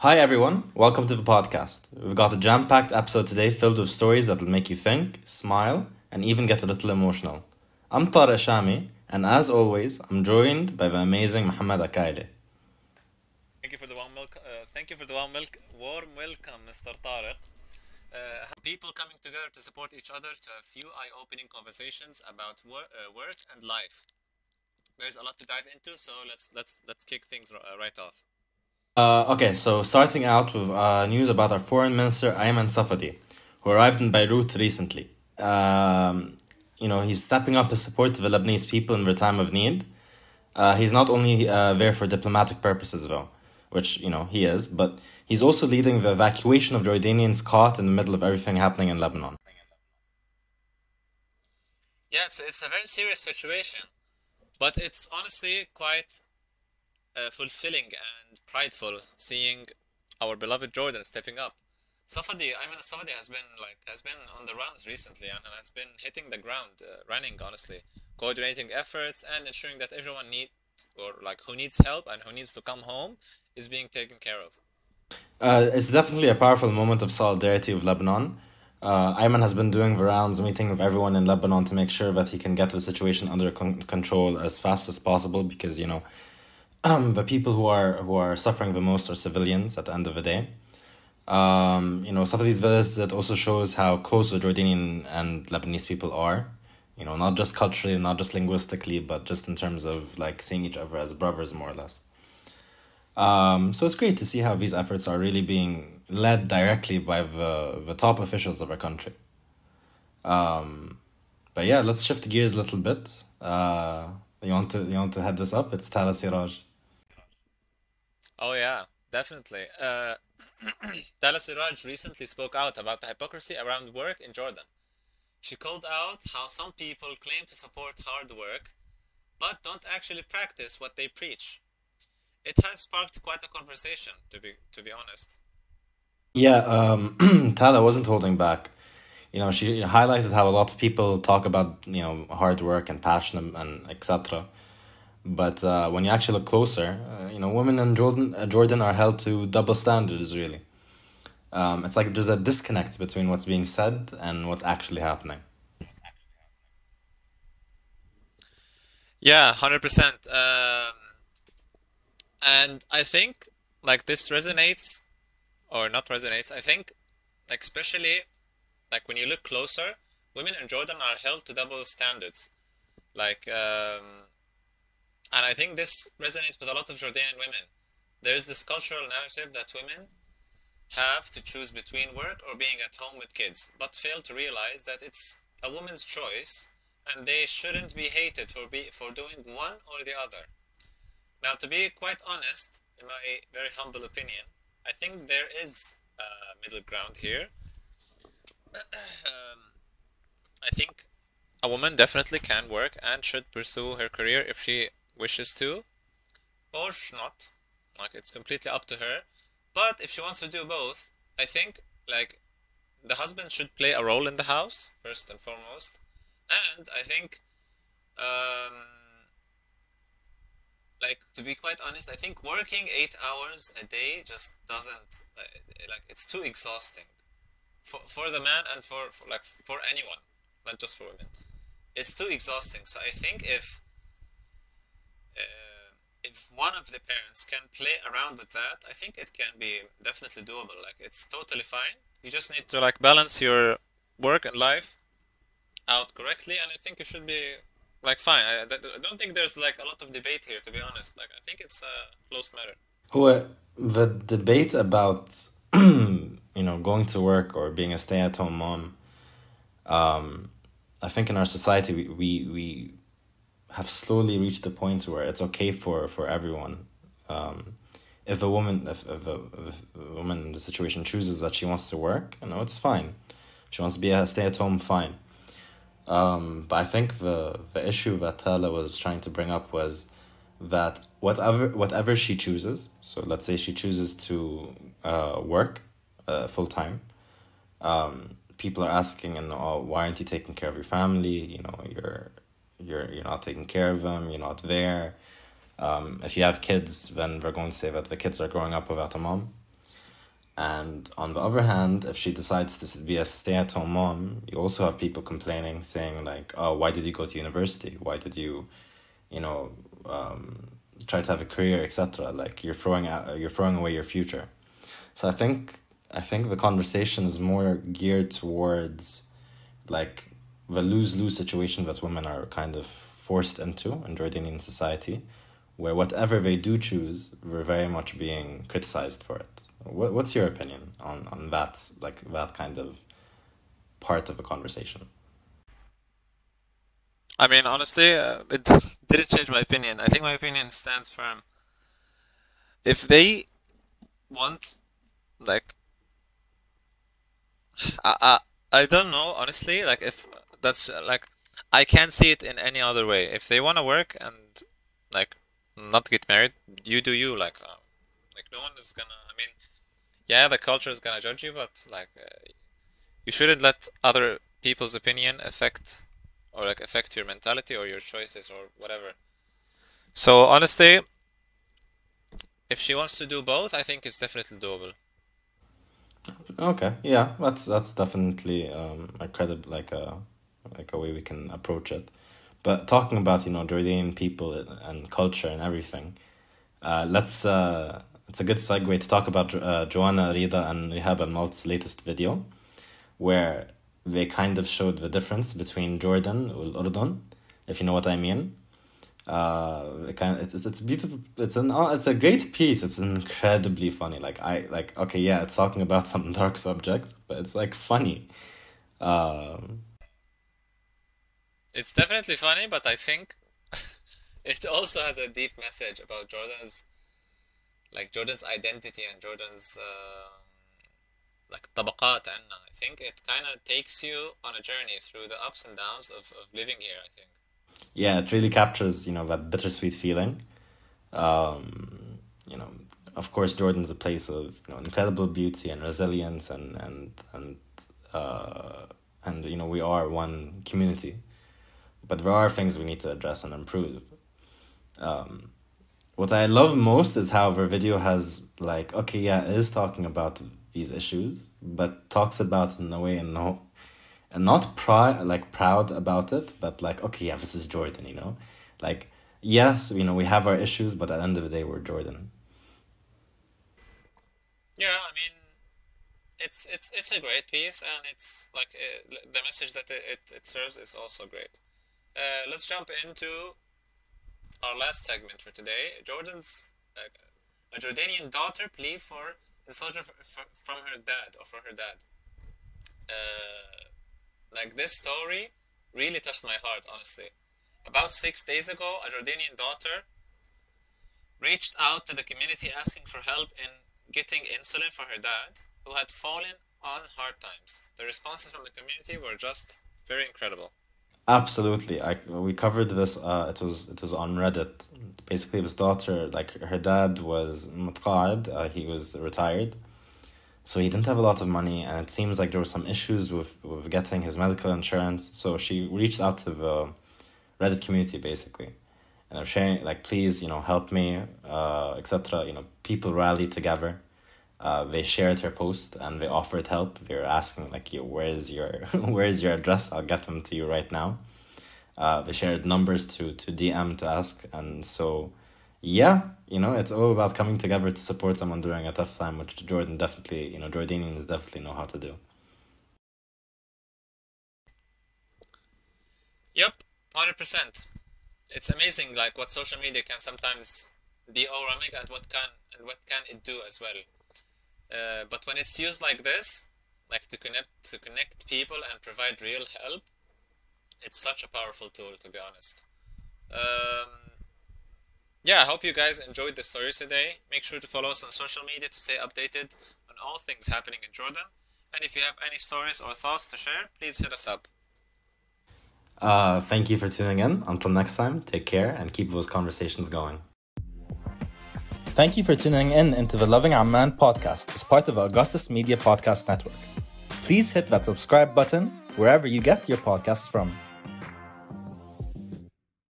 Hi everyone, welcome to the podcast. We've got a jam-packed episode today filled with stories that'll make you think, smile, and even get a little emotional. I'm Tara Shami, and as always, I'm joined by the amazing Muhammad Akaile. Thank you for the warm milk. Thank you for the warm welcome, Mr. Tariq. People coming together to support each other to a few eye-opening conversations about work and life. There's a lot to dive into, so let's kick things right off. Okay, so starting out with news about our foreign minister Ayman Safadi, who arrived in Beirut recently. He's stepping up his support to the Lebanese people in their time of need. He's not only there for diplomatic purposes, though, which, he is, but he's also leading the evacuation of Jordanians caught in the middle of everything happening in Lebanon. Yeah, it's a very serious situation, but it's honestly quite fulfilling and prideful seeing our beloved Jordan stepping up. Safadi has been on the runs recently and has been hitting the ground, running honestly, coordinating efforts and ensuring that everyone who needs help and who needs to come home is being taken care of. It's definitely a powerful moment of solidarity with Lebanon. Ayman has been doing the rounds, meeting with everyone in Lebanon to make sure that he can get the situation under control as fast as possible because, the people who are suffering the most are civilians at the end of the day. Some of these visit also shows how close the Jordanian and Lebanese people are. Not just culturally, not just linguistically, but just in terms of like seeing each other as brothers, more or less. So it's great to see how these efforts are really being led directly by the top officials of our country. But yeah, let's shift gears a little bit. You want to head this up? It's Tala Siraj. Oh yeah, definitely. Tala Siraj recently spoke out about the hypocrisy around work in Jordan. She called out how some people claim to support hard work, but don't actually practice what they preach. It has sparked quite a conversation, to be honest. Yeah, Tala wasn't holding back. She highlighted how a lot of people talk about, hard work and passion and etc. But when you actually look closer, women in Jordan are held to double standards, really. It's like there's a disconnect between what's being said and what's actually happening. Yeah, 100%. And I think like this resonates or not resonates. I think like especially like when you look closer, women in Jordan are held to double standards. Like and I think this resonates with a lot of Jordanian women. There's this cultural narrative that women have to choose between work or being at home with kids, but fail to realize that it's a woman's choice and they shouldn't be hated for doing one or the other. Now, to be quite honest, in my very humble opinion, I think there is a middle ground here. Um, I think a woman definitely can work and should pursue her career if she wishes to, or not. Like it's completely up to her. But if she wants to do both, I think like the husband should play a role in the house first and foremost. And I think um, like to be quite honest, I think working 8 hours a day just doesn't like it's too exhausting for the man and for anyone, not just for women. It's too exhausting. So I think if one of the parents can play around with that, I think it can be definitely doable. Like it's totally fine. You just need to like balance your work and life out correctly, and I think it should be like fine. I don't think there's like a lot of debate here, to be honest. Like I think it's a closed matter. Well, the debate about going to work or being a stay-at-home mom, I think in our society we have slowly reached the point where it's okay for everyone. If a woman in the situation chooses that she wants to work, it's fine. She wants to be a stay-at-home, fine. But I think the issue that Tala was trying to bring up was that whatever she chooses, so let's say she chooses to work full time, people are asking, oh, why aren't you taking care of your family? You're not taking care of them. You're not there. If you have kids, then they're going to say that the kids are growing up without a mom. And on the other hand, if she decides to be a stay-at-home mom, you also have people complaining, saying like, "Oh, why did you go to university? Why did you, you know, try to have a career, etc." Like you're throwing away your future. So I think the conversation is more geared towards like the lose-lose situation that women are kind of forced into in Jordanian society, where whatever they do choose, they're very much being criticized for it. What's your opinion on that, like that kind of part of the conversation? I mean, honestly, it didn't change my opinion. I think my opinion stands firm. If they want, like, I, I, I don't know, honestly, like, if that's, like, I can't see it in any other way. If they want to work and, like, not get married, you do you, like, no one is gonna, I mean, yeah, the culture is gonna judge you, but, like, you shouldn't let other people's opinion affect your mentality or your choices or whatever. So honestly, if she wants to do both, I think it's definitely doable. Okay, yeah, that's definitely a credible like a way we can approach it. But talking about Jordanian people and culture and everything, let's it's a good segue to talk about Joanna Rida and Rihab Al Malt's latest video, where they kind of showed the difference between Jordan and Urdun, if you know what I mean. It's beautiful. It's a great piece. It's incredibly funny. Okay, yeah, it's talking about some dark subject, but it's like funny. Um, It's definitely funny, but I think it also has a deep message about Jordan's identity and Jordan's like طبقات عنا. I think it kind of takes you on a journey through the ups and downs of living here, I think. yeah, it really captures that bittersweet feeling. Um, you know, of course, Jordan's a place of incredible beauty and resilience, and we are one community, but there are things we need to address and improve. Um, what I love most is how the video has like, okay, yeah, it is talking about these issues, but talks about it in a way and not proud about it, but like, okay, yeah, this is Jordan, like, yes, we have our issues, but at the end of the day, we're Jordan. Yeah, I mean, it's a great piece, and it's like the message that it serves is also great. Let's jump into our last segment for today. Uh, a Jordanian daughter plea for nostalgia from her dad or for her dad. Uh, like this story really touched my heart, honestly. About 6 days ago, a Jordanian daughter reached out to the community asking for help in getting insulin for her dad, who had fallen on hard times. The responses from the community were just very incredible. Absolutely. We covered this. It was on Reddit. Basically, his daughter, like her dad was متقاعد, he was retired, so he didn't have a lot of money, and it seems like there were some issues with getting his medical insurance. So she reached out to the Reddit community basically, and I'm sharing like, please, help me, etc. People rallied together. They shared her post and they offered help. They were asking like, where's your where's your address? I'll get them to you right now. They shared numbers to DM to ask, and so yeah, it's all about coming together to support someone during a tough time, which Jordan definitely, Jordanians definitely know how to do. Yep, 100%. It's amazing like what social media can sometimes be overwhelming and what can it do as well. But when it's used like this, like to connect people and provide real help, it's such a powerful tool, to be honest. Um, yeah, I hope you guys enjoyed the stories today. Make sure to follow us on social media to stay updated on all things happening in Jordan. And if you have any stories or thoughts to share, please hit us up. Thank you for tuning in. Until next time, take care and keep those conversations going. Thank you for tuning in into the Loving Amman podcast as part of the Augustus Media Podcast Network. Please hit that subscribe button wherever you get your podcasts from.